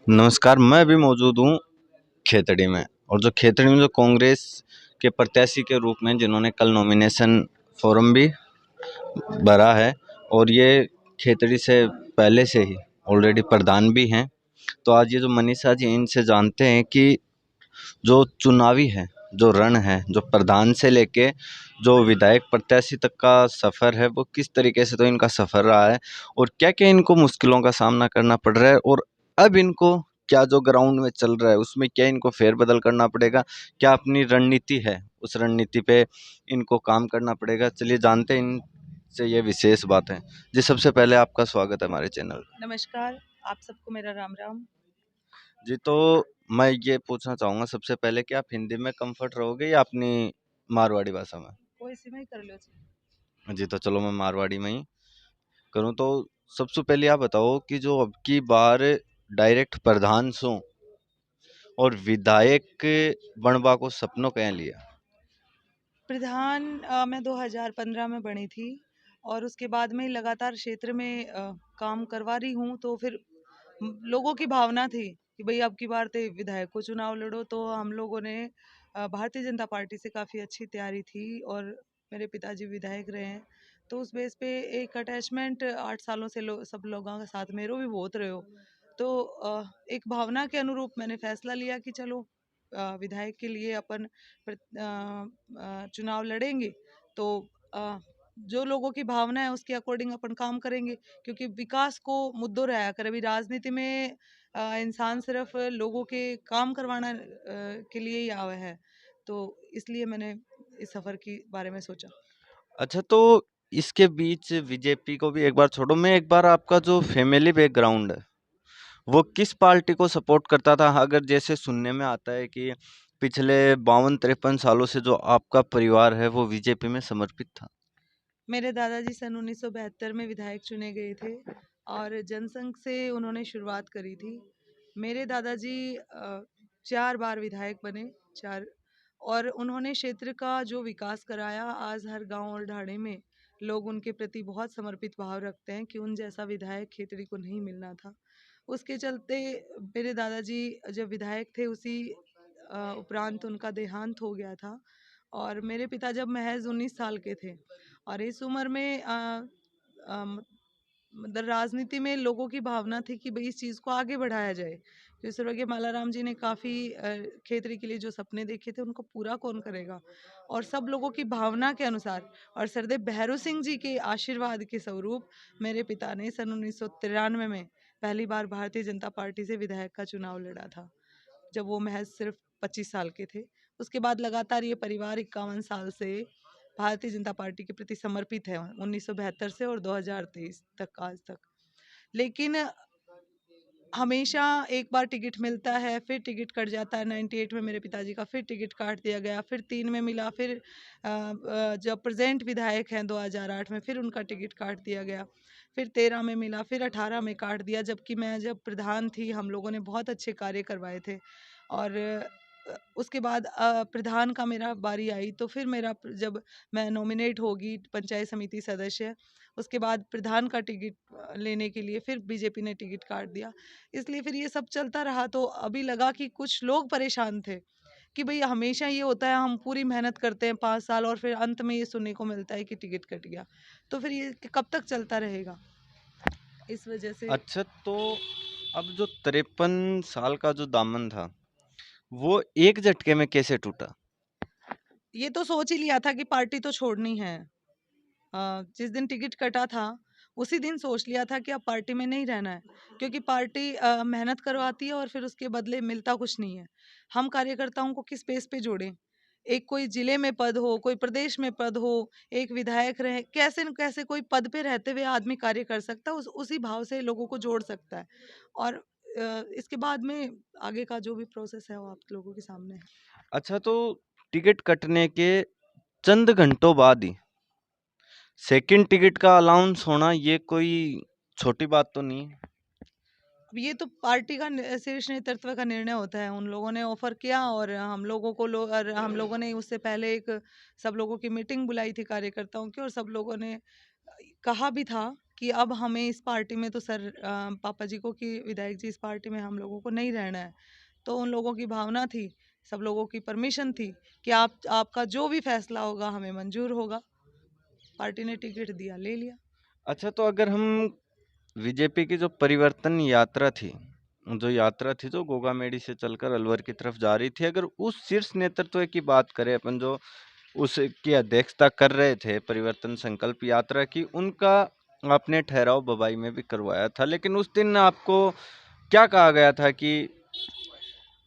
नमस्कार, मैं अभी मौजूद हूँ खेतड़ी में। और जो खेतड़ी में जो कांग्रेस के प्रत्याशी के रूप में जिन्होंने कल नॉमिनेशन फॉर्म भी भरा है, और ये खेतड़ी से पहले से ही ऑलरेडी प्रधान भी हैं। तो आज ये जो मनीषा जी, इनसे जानते हैं कि जो चुनावी है, जो रण है, जो प्रधान से लेके जो विधायक प्रत्याशी तक का सफ़र है, वो किस तरीके से तो इनका सफ़र रहा है, और क्या क्या इनको मुश्किलों का सामना करना पड़ रहा है, और अब इनको क्या जो ग्राउंड में चल रहा है उसमें क्या इनको फेरबदल करना पड़ेगा, क्या अपनी रणनीति है उस रणनीति पे इनको काम करना पड़ेगा। चलिए जानते हैं इनसे ये विशेष बात है। जी, सबसे पहले आपका स्वागत है हमारे चैनल। नमस्कार, आप सबको मेरा राम राम। जी, तो मैं ये पूछना चाहूँगा सबसे पहले कि आप हिंदी में कंफर्ट रहोगे या अपनी मारवाड़ी भाषा में? कोई सी में ही कर लो जी। जी, तो चलो मैं मारवाड़ी में ही करूँ। तो सबसे पहले आप बताओ कि जो अब की बार डायरेक्ट प्रधान सो और विधायक बनवा को सपनों कह लिया। प्रधान मैं 2015 में बनी थी और उसके बाद में लगातार क्षेत्र में काम करवा रही हूँ। तो फिर लोगों की भावना थी कि भाई अब की बार तो विधायक को चुनाव लड़ो। तो हम लोगों ने भारतीय जनता पार्टी से काफ़ी अच्छी तैयारी थी और मेरे पिताजी विधायक रहे हैं। तो उस बेस पे एक अटैचमेंट 8 सालों से सब लोगों के साथ मेरो भी बहुत रहे हो। तो एक भावना के अनुरूप मैंने फैसला लिया कि चलो विधायक के लिए अपन चुनाव लड़ेंगे। तो जो लोगों की भावना है उसके अकॉर्डिंग अपन काम करेंगे, क्योंकि विकास को मुद्दों रहा कर अभी राजनीति में इंसान सिर्फ लोगों के काम करवाना के लिए ही आवा है। तो इसलिए मैंने इस सफर के बारे में सोचा। अच्छा, तो इसके बीच बीजेपी को भी एक बार छोड़ो, मैं एक बार आपका जो फैमिली बैकग्राउंड है वो किस पार्टी को सपोर्ट करता था? अगर जैसे सुनने में आता है कि पिछले 52-53 सालों से जो आपका परिवार है वो बीजेपी में समर्पित था। मेरे दादाजी सन 1972 में विधायक चुने गए थे और जनसंघ से उन्होंने शुरुआत करी थी। मेरे दादाजी 4 बार विधायक बने, 4। और उन्होंने क्षेत्र का जो विकास कराया, आज हर गांव और ढाणे में लोग उनके प्रति बहुत समर्पित भाव रखते हैं कि उन जैसा विधायक खेतड़ी को नहीं मिलना था। उसके चलते मेरे दादाजी जब विधायक थे उसी उपरांत उनका देहांत हो गया था। और मेरे पिता जब महज 19 साल के थे और इस उम्र में मतलब राजनीति में लोगों की भावना थी कि भाई इस चीज़ को आगे बढ़ाया जाए, क्योंकि स्वर्गीय मालाराम जी ने काफ़ी खेतरी के लिए जो सपने देखे थे उनको पूरा कौन करेगा। और सब लोगों की भावना के अनुसार और सरदेव भैरू सिंह जी के आशीर्वाद के स्वरूप मेरे पिता ने सन 1993 में पहली बार भारतीय जनता पार्टी से विधायक का चुनाव लड़ा था, जब वो महज सिर्फ 25 साल के थे। उसके बाद लगातार ये परिवार 51 साल से भारतीय जनता पार्टी के प्रति समर्पित है, 1972 से और 2023 तक, आज तक। लेकिन हमेशा एक बार टिकट मिलता है फिर टिकट कट जाता है। 98 में मेरे पिताजी का फिर टिकट काट दिया गया, फिर 3 में मिला, फिर जब प्रेजेंट विधायक हैं 2008 में फिर उनका टिकट काट दिया गया, फिर 13 में मिला, फिर 18 में काट दिया। जबकि मैं जब प्रधान थी हम लोगों ने बहुत अच्छे कार्य करवाए थे। और उसके बाद प्रधान का मेरा बारी आई तो फिर मेरा जब मैं नॉमिनेट होगी पंचायत समिति सदस्य, उसके बाद प्रधान का टिकट लेने के लिए फिर बीजेपी ने टिकट काट दिया। इसलिए फिर ये सब चलता रहा। तो अभी लगा कि कुछ लोग परेशान थे कि भाई हमेशा ये होता है, हम पूरी मेहनत करते हैं 5 साल और फिर अंत में ये सुनने को मिलता है कि टिकट कट गया। तो फिर ये कब तक चलता रहेगा, इस वजह से। अच्छा, तो अब जो 53 साल का जो दामन था वो एक झटके में कैसे टूटा? ये तो सोच ही लिया था कि पार्टी तो छोड़नी है। जिस दिन टिकट कटा था उसी दिन सोच लिया था कि अब पार्टी में नहीं रहना है, क्योंकि पार्टी मेहनत करवाती है और फिर उसके बदले मिलता कुछ नहीं है। हम कार्यकर्ताओं को किस बेस पे जोड़ें? एक कोई जिले में पद हो, कोई प्रदेश में पद हो, एक विधायक रहे, कैसे न कैसे कोई पद पे रहते हुए आदमी कार्य कर सकता है, उसी भाव से लोगों को जोड़ सकता है। और इसके बाद में आगे का जो भी प्रोसेस है वो आप लोगों के सामने है। अच्छा, तो टिकट कटने के चंद घंटों बाद ही सेकंड टिकट का अलाउंस होना ये कोई छोटी बात तो नहीं है? अब ये तो पार्टी का शीर्ष नेतृत्व का निर्णय होता है। उन लोगों ने ऑफर किया और हम लोगों को और हम लोगों ने उससे पहले एक सब लोगों की मीटिंग बुलाई थी कार्यकर्ताओं की, और सब लोगों ने कहा भी था कि अब हमें इस पार्टी में तो सर पापा जी को कि विधायक जी इस पार्टी में हम लोगों को नहीं रहना है। तो उन लोगों की भावना थी, सब लोगों की परमिशन थी कि आप आपका जो भी फैसला होगा हमें मंजूर होगा। पार्टी ने टिकट दिया, ले लिया। अच्छा, तो अगर हम बीजेपी की जो परिवर्तन यात्रा थी, जो गोगामेडी से चलकर अलवर की तरफ जा रही थी, अगर उस शीर्ष नेतृत्व की बात करें अपन, जो उसकी अध्यक्षता कर रहे थे परिवर्तन संकल्प यात्रा की, उनका आपने ठहराव बबाई में भी करवाया था, लेकिन उस दिन आपको क्या कहा गया था कि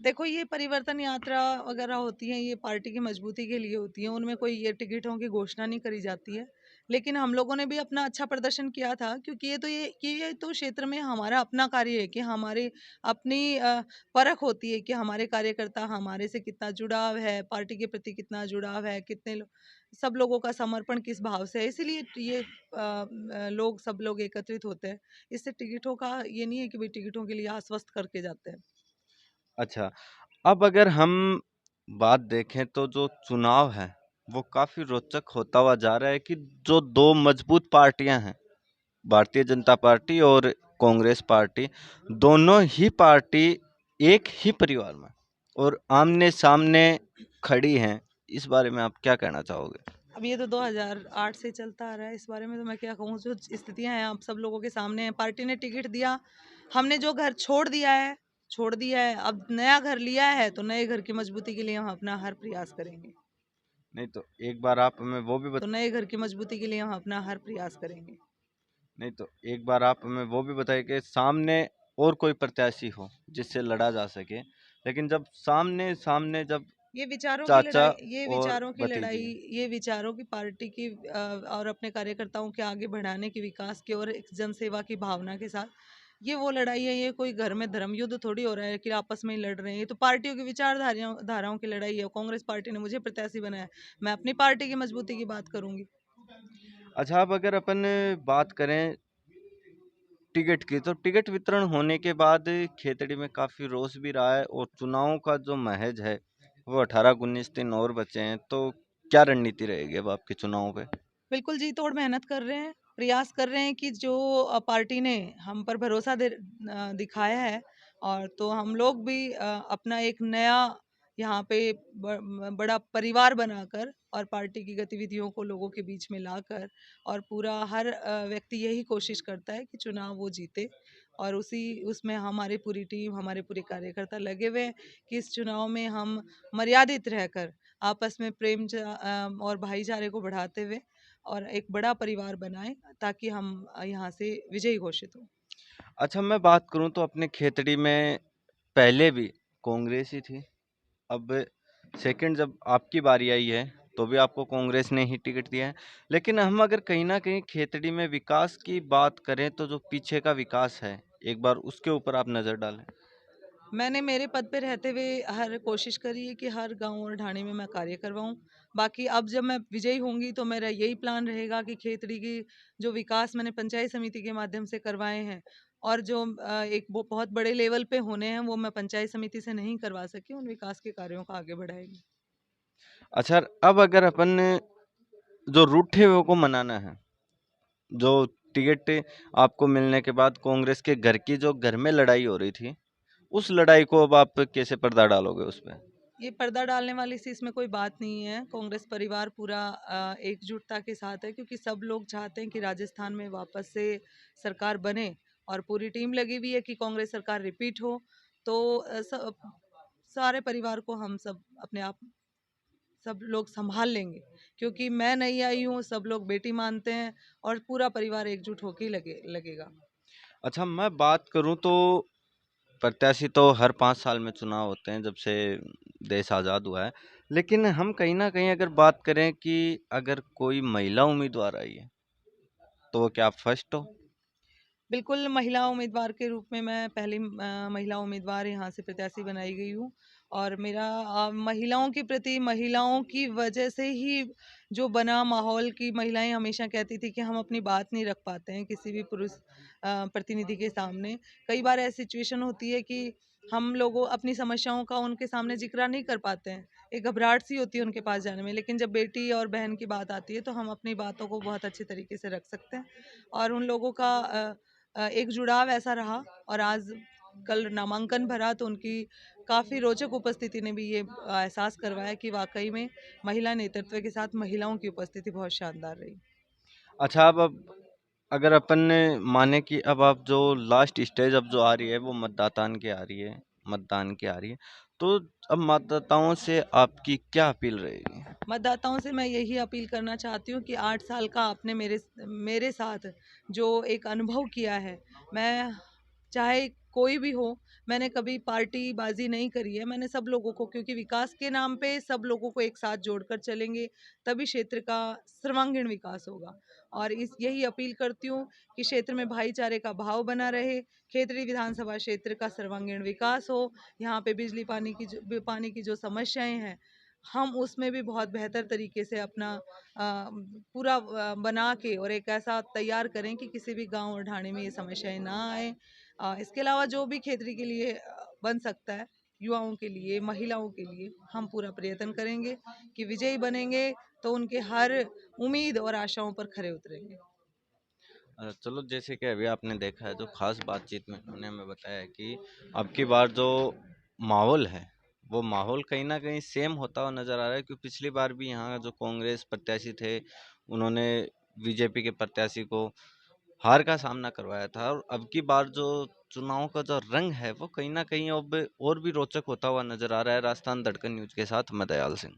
देखो, ये परिवर्तन यात्रा वगैरह होती है, ये पार्टी की मजबूती के लिए होती है, उनमें कोई ये टिकटों की घोषणा नहीं करी जाती है। लेकिन हम लोगों ने भी अपना अच्छा प्रदर्शन किया था, क्योंकि ये तो क्षेत्र में हमारा अपना कार्य है कि हमारी अपनी परख होती है कि हमारे कार्यकर्ता हमारे से कितना जुड़ाव है, पार्टी के प्रति कितना जुड़ाव है, सब लोगों का समर्पण किस भाव से है। इसीलिए ये लोग सब लोग एकत्रित होते हैं। इससे टिकटों का ये नहीं है कि भाई टिकटों के लिए आश्वस्त करके जाते हैं। अच्छा, अब अगर हम बात देखें तो जो चुनाव है वो काफी रोचक होता हुआ जा रहा है कि जो दो मजबूत पार्टियां हैं, भारतीय जनता पार्टी और कांग्रेस पार्टी, दोनों ही पार्टी एक ही परिवार में और आमने सामने खड़ी हैं। इस बारे में आप क्या कहना चाहोगे? अब ये तो 2008 से चलता आ रहा है, इस बारे में तो मैं क्या कहूँ। जो स्थितियां हैं आप सब लोगों के सामने हैं। पार्टी ने टिकट दिया, हमने जो घर छोड़ दिया है। अब नया घर लिया है तो नए घर की मजबूती के लिए हम अपना हर प्रयास करेंगे। नहीं तो एक बार आप हमें वो भी तो नए घर की मजबूती के लिए हम अपना हर प्रयास करेंगे। नहीं तो एक बार आप हमें वो भी बताइए कि सामने और कोई प्रत्याशी हो जिससे लड़ा जा सके, लेकिन जब सामने सामने जब ये विचारों की चाचा लड़ाई ये और विचारों की लड़ाई भतीजी। ये विचारों की पार्टी की और अपने कार्यकर्ताओं के आगे बढ़ाने की, विकास की और एक जन सेवा की भावना के साथ ये वो लड़ाई है। ये कोई घर में धर्म युद्ध थोड़ी हो रहा है कि आपस में ही लड़ रहे हैं। ये तो पार्टियों की विचारधाराओं धाराओं की लड़ाई है। कांग्रेस पार्टी ने मुझे प्रत्याशी बनाया, मैं अपनी पार्टी की मजबूती की बात करूंगी। अच्छा, अब अगर अपन बात करें टिकट की, तो टिकट वितरण होने के बाद खेतड़ी में काफी रोष भी रहा है और चुनाव का जो महज है वो 18-19 दिन और बचे हैं, तो क्या रणनीति रहेगी अब आपके चुनाव पे? बिल्कुल जी तोड़ मेहनत कर रहे हैं, प्रयास कर रहे हैं कि जो पार्टी ने हम पर भरोसा दिखाया है, और तो हम लोग भी अपना एक नया यहाँ पे बड़ा परिवार बनाकर और पार्टी की गतिविधियों को लोगों के बीच में लाकर, और पूरा हर व्यक्ति यही कोशिश करता है कि चुनाव वो जीते। और उसी उसमें हमारी पूरी टीम, हमारे पूरे कार्यकर्ता लगे हुए हैं कि इस चुनाव में हम मर्यादित रहकर आपस में प्रेम और भाईचारे को बढ़ाते हुए और एक बड़ा परिवार बनाएं, ताकि हम यहाँ से विजयी घोषित हों। अच्छा, मैं बात करूं तो अपने खेतड़ी में पहले भी कांग्रेस ही थी। अब सेकंड जब आपकी बारी आई है तो भी आपको कांग्रेस ने ही टिकट दिया है, लेकिन हम अगर कहीं ना कहीं खेतड़ी में विकास की बात करें तो जो पीछे का विकास है, एक बार उसके ऊपर आप नजर डालें। मैंने मेरे पद पे रहते हुए हर कोशिश करी है कि हर गांव और ढाणी में मैं कार्य करवाऊं। बाकी अब जब मैं विजयी होंगी तो मेरा यही प्लान रहेगा कि खेतड़ी की जो विकास मैंने पंचायत समिति के माध्यम से करवाए हैं, और जो एक वो बहुत बड़े लेवल पे होने हैं वो मैं पंचायत समिति से नहीं करवा सकी, उन विकास के कार्यों को आगे बढ़ाएगी। अच्छा, अब अगर अपन जो रूठे हुए को मनाना है, जो टिकट आपको मिलने के बाद कांग्रेस के घर की जो घर में लड़ाई हो रही थी, उस लड़ाई को अब आप कैसे पर्दा डालोगे उस पे? ये पर्दा डालने वाली सी इसमें कोई बात नहीं है। कांग्रेस परिवार पूरा एकजुटता के साथ है, क्योंकि सब लोग चाहते हैं कि राजस्थान में वापस से सरकार बने, और पूरी टीम लगी हुई है कि कांग्रेस सरकार रिपीट हो। तो सारे परिवार को हम सब अपने आप सब लोग संभाल लेंगे, क्योंकि मैं नहीं आई हूँ, सब लोग बेटी मानते हैं, और पूरा परिवार एकजुट होके ही लगेगा। अच्छा, मैं बात करूं तो प्रत्याशी तो हर 5 साल में चुनाव होते हैं जब से देश आज़ाद हुआ है, लेकिन हम कहीं ना कहीं अगर बात करें कि अगर कोई महिला उम्मीदवार आई है तो वो क्या आप फर्स्ट हो? बिल्कुल, महिला उम्मीदवार के रूप में मैं पहली महिला उम्मीदवार यहाँ से प्रत्याशी बनाई गई हूँ, और मेरा महिलाओं के प्रति, महिलाओं की वजह से ही जो बना माहौल, की महिलाएं हमेशा कहती थी कि हम अपनी बात नहीं रख पाते हैं किसी भी पुरुष प्रतिनिधि के सामने। कई बार ऐसी सिचुएशन होती है कि हम लोगों अपनी समस्याओं का उनके सामने जिक्र नहीं कर पाते हैं, एक घबराहट सी होती है उनके पास जाने में, लेकिन जब बेटी और बहन की बात आती है तो हम अपनी बातों को बहुत अच्छे तरीके से रख सकते हैं। और उन लोगों का एक जुड़ाव ऐसा रहा। और आज कल नामांकन भरा तो उनकी काफ़ी रोचक उपस्थिति ने भी ये एहसास करवाया कि वाकई में महिला नेतृत्व के साथ महिलाओं की उपस्थिति बहुत शानदार रही। अच्छा, अब अगर अपन ने माने कि अब आप जो लास्ट स्टेज अब जो आ रही है वो मतदान की आ रही है, तो अब मतदाताओं से आपकी क्या अपील रहेगी? मतदाताओं से मैं यही अपील करना चाहती हूँ कि 8 साल का आपने मेरे मेरे साथ जो एक अनुभव किया है, मैं चाहे कोई भी हो, मैंने कभी पार्टीबाजी नहीं करी है। मैंने सब लोगों को, क्योंकि विकास के नाम पे सब लोगों को एक साथ जोड़कर चलेंगे, तभी क्षेत्र का सर्वांगीण विकास होगा। और इस यही अपील करती हूँ कि क्षेत्र में भाईचारे का भाव बना रहे, खेतड़ी विधानसभा क्षेत्र का सर्वांगीण विकास हो। यहाँ पे बिजली पानी की जो समस्याएं हैं, हम उसमें भी बहुत बेहतर तरीके से अपना पूरा बना के और एक ऐसा तैयार करें कि किसी भी गांव और ढाणी में ये समस्याएं ना आए। इसके अलावा जो भी खेतरी के लिए बन सकता है, युवाओं के लिए, महिलाओं के लिए, हम पूरा प्रयत्न करेंगे कि विजयी बनेंगे तो उनके हर उम्मीद और आशाओं पर खरे उतरेंगे। चलो, जैसे कि अभी आपने देखा है, जो खास बातचीत में उन्होंने हमें बताया कि अब की बार जो माहौल है वो माहौल कहीं ना कहीं सेम होता हुआ नजर आ रहा है, क्योंकि पिछली बार भी यहाँ जो कांग्रेस प्रत्याशी थे उन्होंने बीजेपी के प्रत्याशी को हार का सामना करवाया था, और अब की बार जो चुनाव का जो रंग है वो कहीं ना कहीं अब और भी रोचक होता हुआ नजर आ रहा है। राजस्थान धड़कन न्यूज के साथ मैं दयाल सिंह।